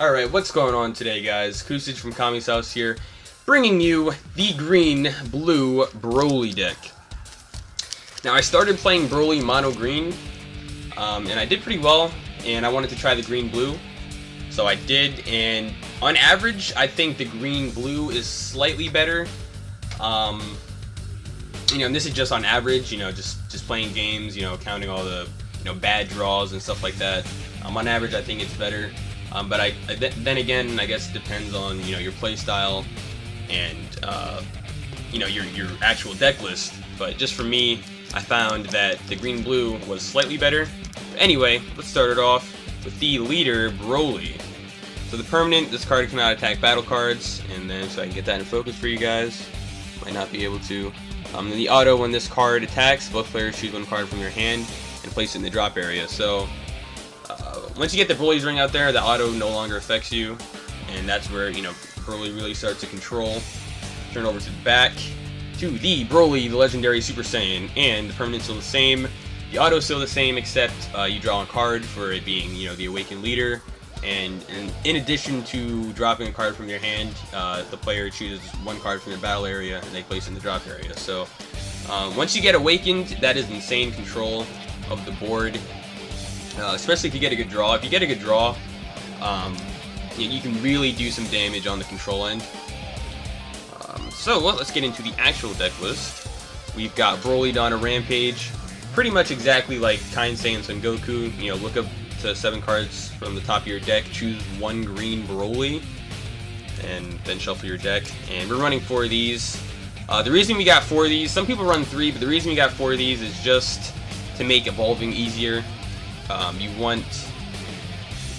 Alright, what's going on today, guys? Kusage from Kame's house here, bringing you the green-blue Broly deck. Now, I started playing Broly mono-green, and I did pretty well, and I wanted to try the green-blue, so I did, and on average, I think the green-blue is slightly better. And this is just on average, just playing games, counting all the, bad draws and stuff like that. On average, I think it's better. But then again, I guess it depends on, your play style and, your actual deck list. But just for me, I found that the green-blue was slightly better. But anyway, let's start it off with the leader, Brolys. So the permanent, this card cannot attack battle cards, and then so I can get that in focus for you guys. Might not be able to. Then the auto, when this card attacks, both players choose one card from your hand and place it in the drop area. So once you get the Brolys ring out there, the auto no longer affects you, and that's where Broly really starts to control. Turn over to the back to the Broly, the legendary Super Saiyan, and the permanent's still the same. The auto's still the same, except you draw a card for it being the awakened leader. And in addition to dropping a card from your hand, the player chooses one card from your battle area and they place it in the drop area. So once you get awakened, that is insane control of the board, especially if you get a good draw. If you get a good draw, you can really do some damage on the control end. Let's get into the actual deck list. We've got Broly on a Rampage, pretty much exactly like Kind Saiyan Son Goku. Look up to 7 cards from the top of your deck, choose one green Broly, and then shuffle your deck. And we're running 4 of these. The reason we got 4 of these, some people run 3, but the reason we got 4 of these is just to make evolving easier.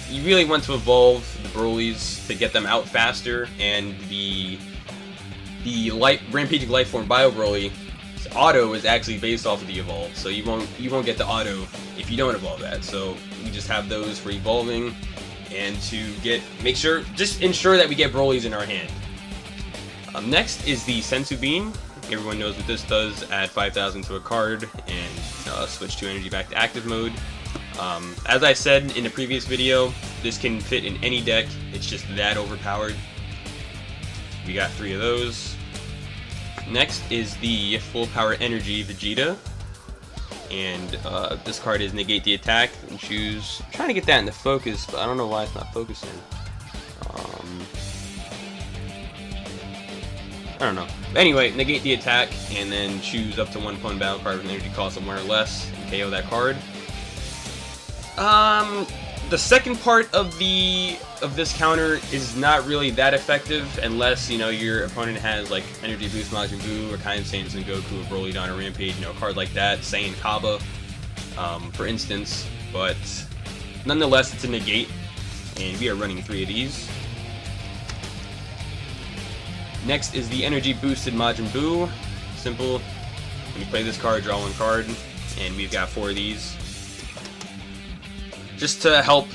You really want to evolve the Brolys to get them out faster, and the Rampaging Lifeform Bio Broly auto is actually based off of the evolve, so you won't get the auto if you don't evolve that. So we just have those for evolving, and to just ensure that we get Brolys in our hand. Next is the Sensu Bean. Everyone knows what this does: add 5,000 to a card and switch 2 energy back to active mode. As I said in the previous video, this can fit in any deck. It's just that overpowered. We got 3 of those. Next is the Full Power Energy Vegeta, and this card is negate the attack and choose. I'm trying to get that into focus, but I don't know why it's not focusing. I don't know. Anyway, negate the attack and then choose up to 1 opponent battle card with an energy cost of 1 or less and KO that card. The second part of this counter is not really that effective unless your opponent has like Energy Boost Majin Buu or Kind Saiyan Son Goku or Broly on a Rampage, a card like that, Saiyan Kaba, for instance. But nonetheless, it's a negate, and we are running 3 of these. Next is the Energy Boosted Majin Buu. Simple. When you play this card, draw 1 card, and we've got 4 of these. Just to help,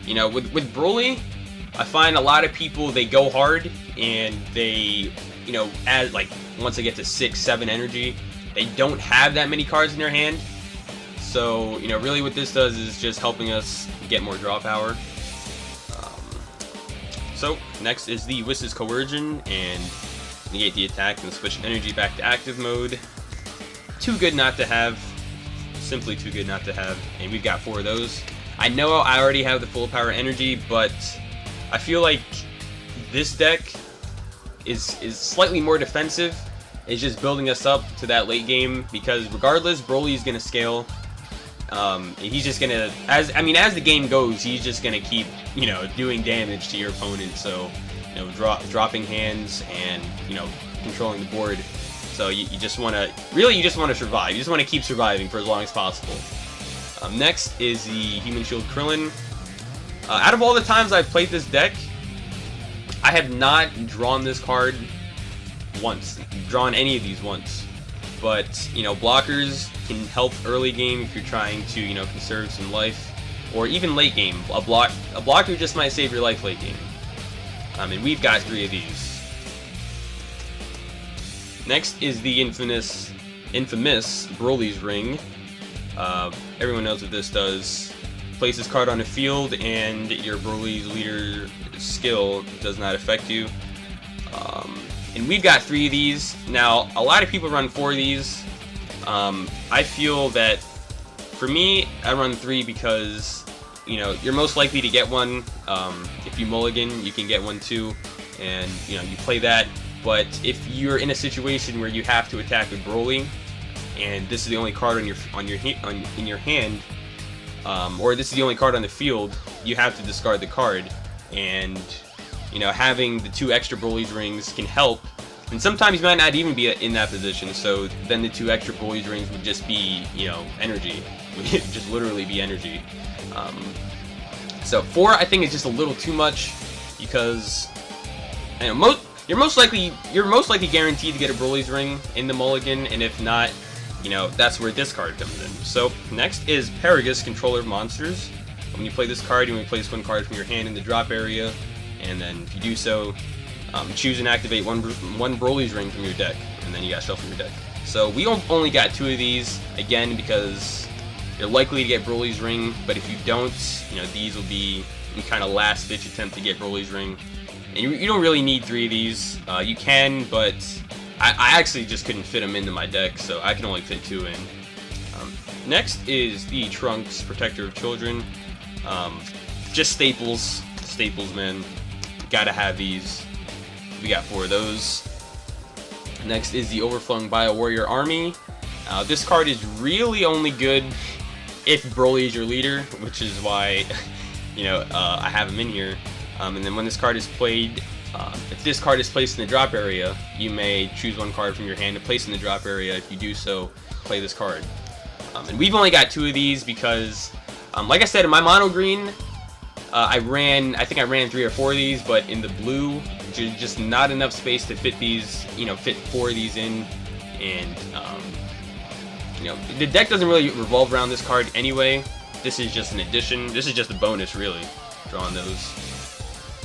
with Broly, I find a lot of people, they go hard, and they, as once they get to 6, 7 energy, they don't have that many cards in their hand. So, really what this does is just helping us get more draw power. Next is the Whist's Coercion, and negate the attack and switch energy back to active mode. Too good not to have. Simply too good not to have, and we've got 4 of those. I know I already have the Full Power Energy, but I feel like this deck is slightly more defensive. It's just building us up to that late game, because regardless, Broly is going to scale. He's just going to, as the game goes, he's just going to keep, doing damage to your opponent. So, dropping hands and, controlling the board. So you just want to survive. You just want to keep surviving for as long as possible. Next is the Human Shield Krillin. Out of all the times I've played this deck, I have not drawn this card once. Drawn any of these once. But, blockers can help early game if you're trying to, conserve some life. Or even late game. A blocker just might save your life late game. And we've got 3 of these. Next is the infamous Broly's Ring. Everyone knows what this does. place this card on the field, and your Brolys leader skill does not affect you. And we've got 3 of these. Now, a lot of people run 4 of these. I feel that, for me, I run 3 because, you know, you're most likely to get one. If you mulligan, you can get one too, and you know, you play that. But if you're in a situation where you have to attack with Broly, and this is the only card in your hand, or this is the only card on the field, you have to discard the card. And you know, having the 2 extra Brolys rings can help. And sometimes you might not even be in that position, so then the 2 extra Brolys rings would just be, you know, energy. Would just literally be energy. So 4, I think, is just a little too much, because you know, you're most likely guaranteed to get a Brolys ring in the mulligan, and if not, you know, that's where this card comes in. So next is Paragus, Controller of Monsters. When you play this card, you may place 1 card from your hand in the drop area, and then if you do so, choose and activate one Brolys ring from your deck, and then you got shuffle your deck. So we only got 2 of these, again, because you're likely to get Brolys ring, but if you don't, you know, these will be a kind of last-ditch attempt to get Brolys ring. And you don't really need 3 of these. You can, but I actually just couldn't fit them into my deck, so I can only fit 2 in. Next is the Trunks, Protector of Children. Just staples, man. Gotta have these. We got 4 of those. Next is the Overflung Bio Warrior Army. This card is really only good if Broly is your leader, which is why, you know, I have him in here. And then when this card is played, if this card is placed in the drop area, you may choose 1 card from your hand to place in the drop area. If you do so, play this card. And we've only got 2 of these because, like I said, in my mono green, I think I ran 3 or 4 of these, but in the blue, just not enough space to fit these, you know, fit 4 of these in. And you know, the deck doesn't really revolve around this card anyway. This is just an addition. This is just a bonus, really, drawing those.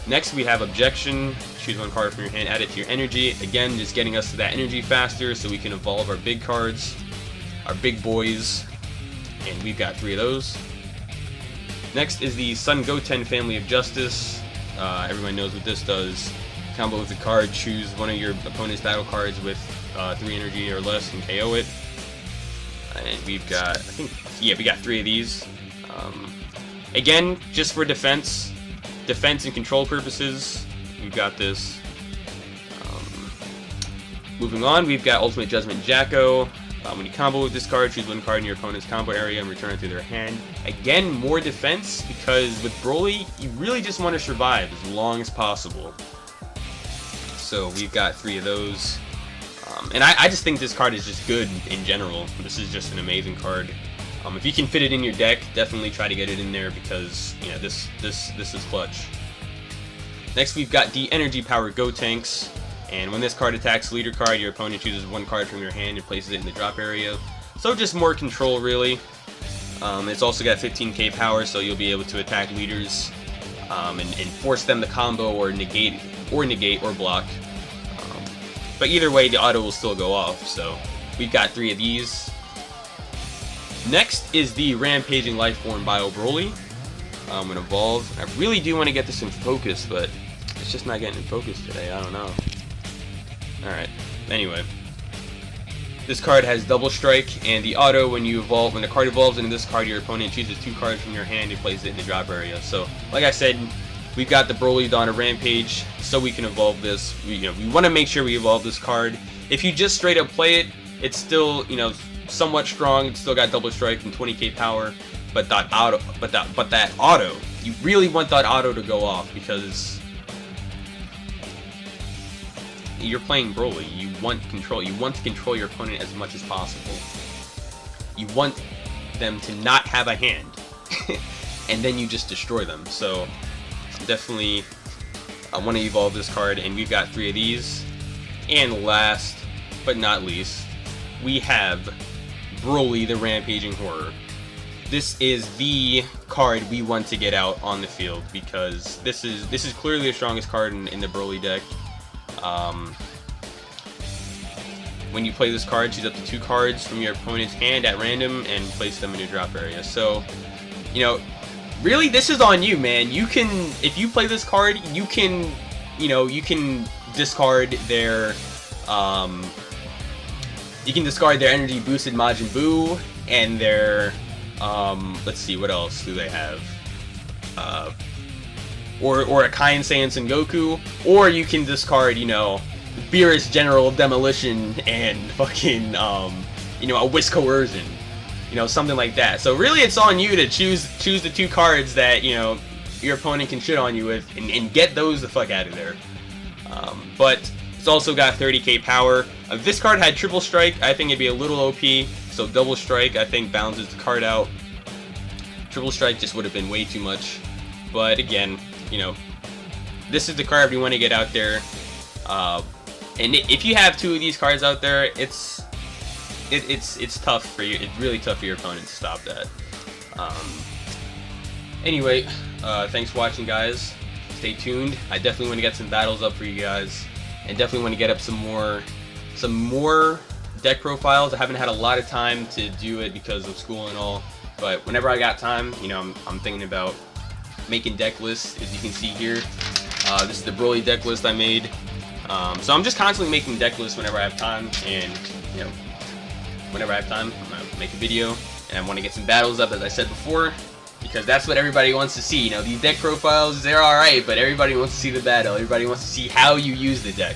Next, we have Objection. Choose 1 card from your hand, add it to your energy. Again, just getting us to that energy faster so we can evolve our big cards, our big boys. And we've got 3 of those. Next is the Sun Goten Family of Justice. Everyone knows what this does. Combo with the card, choose 1 of your opponent's battle cards with 3 energy or less and KO it. And we've got, we got 3 of these. Again, just for defense and control purposes, we've got this. Moving on, we've got Ultimate Judgment Jacko. When you combo with this card, choose 1 card in your opponent's combo area and return it to their hand. Again, more defense, because with Broly, you really just want to survive as long as possible. So we've got 3 of those. And I just think this card is just good in general. This is just an amazing card. If you can fit it in your deck, definitely try to get it in there, because you know, this is clutch. Next, we've got the Energy Power Gotenks. And when this card attacks leader card, your opponent chooses 1 card from your hand and places it in the drop area. So just more control, really. It's also got 15k power, so you'll be able to attack leaders and force them to combo or negate or block. But either way, the auto will still go off. So we've got 3 of these. Next is the Rampaging Lifeform Bio Broly. When evolved. I really do want to get this in focus, but it's just not getting in focus today. I don't know. Alright, anyway. This card has double strike, and the auto, when the card evolves into this card, your opponent chooses 2 cards from your hand and places it in the drop area. So, like I said, we've got the Broly on a Rampage, so we can evolve this. We want to make sure we evolve this card. If you just straight up play it, it's still, you know, somewhat strong. It's still got double strike and 20k power, but that auto, you really want that auto to go off, because you're playing Broly. You want control. You want to control your opponent as much as possible. You want them to not have a hand, and then you just destroy them. So definitely, I want to evolve this card, and we've got 3 of these. And last but not least, we have Broly, the Rampaging Horror. This is the card we want to get out on the field, because this is clearly the strongest card in the Broly deck. When you play this card, choose up to 2 cards from your opponent's hand at random and place them in your drop area. So, you know, really, this is on you, man. You can, if you play this card, you can, you can discard their, energy boosted Majin Buu and their, let's see, what else do they have? Or a Kaizen Saiyan Son Goku, or you can discard, Beerus General Demolition and fucking, a Whisk Coercion. Something like that. So really, it's on you to choose the 2 cards that your opponent can shit on you with, and get those the fuck out of there. But it's also got 30k power. If this card had triple strike, I think it'd be a little OP. So double strike, I think, balances the card out. Triple strike just would have been way too much. But again, this is the card you want to get out there. And if you have 2 of these cards out there, it's tough for you. It's really tough for your opponent to stop that. Anyway, thanks for watching, guys. Stay tuned. I definitely want to get some battles up for you guys, and definitely want to get up some more deck profiles. I haven't had a lot of time to do it because of school and all, but whenever I got time, I'm thinking about making deck lists. As you can see here, this is the Broly deck list I made. So I'm just constantly making deck lists whenever I have time, and whenever I have time, I'm gonna make a video, and I want to get some battles up, as I said before, because that's what everybody wants to see. These deck profiles, they're alright, but everybody wants to see the battle. Everybody wants to see how you use the deck.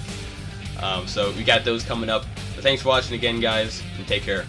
So we got those coming up. But thanks for watching again, guys, and take care.